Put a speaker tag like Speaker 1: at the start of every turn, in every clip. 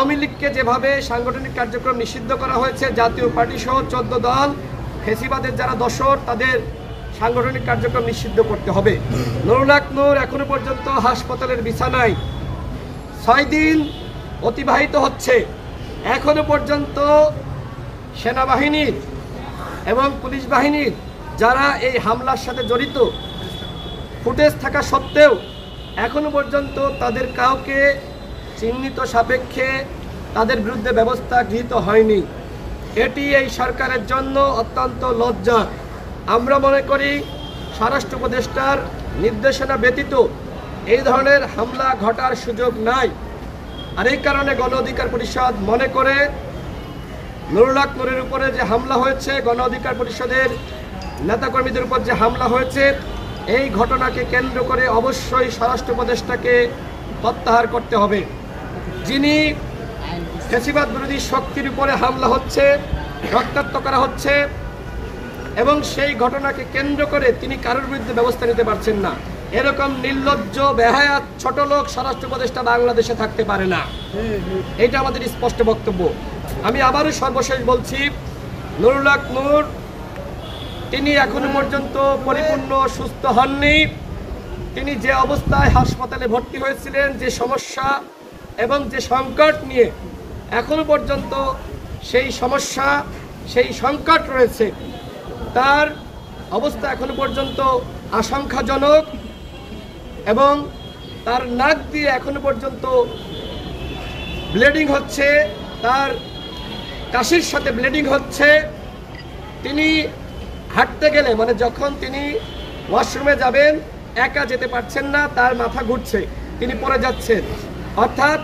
Speaker 1: আওয়ামী লীগকে যেভাবে সাংগঠনিক কার্যক্রম নিষিদ্ধ করা হয়েছে, জাতীয় পার্টি সহ 14 দল ফেসিবাদের যারা দোসর তাদের সাংগঠনিক কার্যক্রম নিষিদ্ধ করতে হবে। নুরুল হক নূর এখনো পর্যন্ত হাসপাতালের বিছানায় 6 দিন অতিবাহিত হচ্ছে। এখনো পর্যন্ত সেনাবাহিনীর এবং পুলিশ বাহিনীর যারা এই হামলার সাথে জড়িত ফুটেজ থাকা সত্ত্বেও এখনো পর্যন্ত তাদের কাউকে চিহ্নিত সাপেক্ষে তাদের বিরুদ্ধে ব্যবস্থা গৃহীত হয়নি। এটি এই সরকারের জন্য অত্যন্ত লজ্জা। আমরা মনে করি স্বরাষ্ট্র উপদেষ্টার নির্দেশনা ব্যতীত এই ধরনের হামলা ঘটার সুযোগ নাই। আর এই কারণে গণ অধিকার পরিষদ মনে করে নুরুল হক নূরের উপরে যে হামলা হয়েছে, গণ অধিকার পরিষদের নেতাকর্মীদের উপর যে হামলা হয়েছে, এই ঘটনাকে কেন্দ্র করে অবশ্যই স্বরাষ্ট্র উপদেষ্টাকে প্রত্যাহার করতে হবে। যিনি ফ্যাসিবাদ বিরোধী শক্তির উপরে হামলা হচ্ছে, রক্তাক্ত করা হচ্ছে এবং সেই ঘটনাকে কেন্দ্র করে তিনি কারোর বিরুদ্ধে ব্যবস্থা নিতে পারছেন না, এরকম নির্লজ্জ বেহায়া ছোট লোক স্বরাষ্ট্র উপদেষ্টা বাংলাদেশে থাকতে পারে না। এটা আমাদের স্পষ্ট বক্তব্য। আমি আবারও সর্বশেষ বলছি, নুরুল হক নূর তিনি এখনো পর্যন্ত পরিপূর্ণ সুস্থ হননি। তিনি যে অবস্থায় হাসপাতালে ভর্তি হয়েছিলেন, যে সমস্যা এবং যে সংকট নিয়ে এখনো পর্যন্ত সেই সমস্যা সেই সংকট রয়েছে, তার অবস্থা এখনো পর্যন্ত আশঙ্কাজনক এবং তার নাক দিয়ে এখনো পর্যন্ত ব্লিডিং হচ্ছে, তার কাশির সাথে ব্লিডিং হচ্ছে। তিনি হাঁটতে গেলে মানে যখন তিনি ওয়াশরুমে যাবেন একা যেতে পারছেন না, তার মাথা ঘুরছে, তিনি পড়ে যাচ্ছেন, অর্থাৎ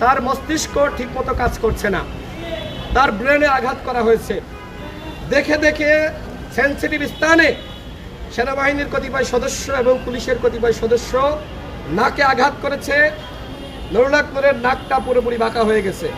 Speaker 1: তার মস্তিষ্ক ঠিকমতো কাজ করছে না, তার ব্রেনে আঘাত করা হয়েছে। দেখে দেখে সেন্সিটিভ স্থানে সেনাবাহিনীর কতিপয় সদস্য এবং পুলিশের কতিপয় সদস্য নাকে আঘাত করেছে। নুরুল হক নূরের নাকটা পুরোপুরি বাঁকা হয়ে গেছে।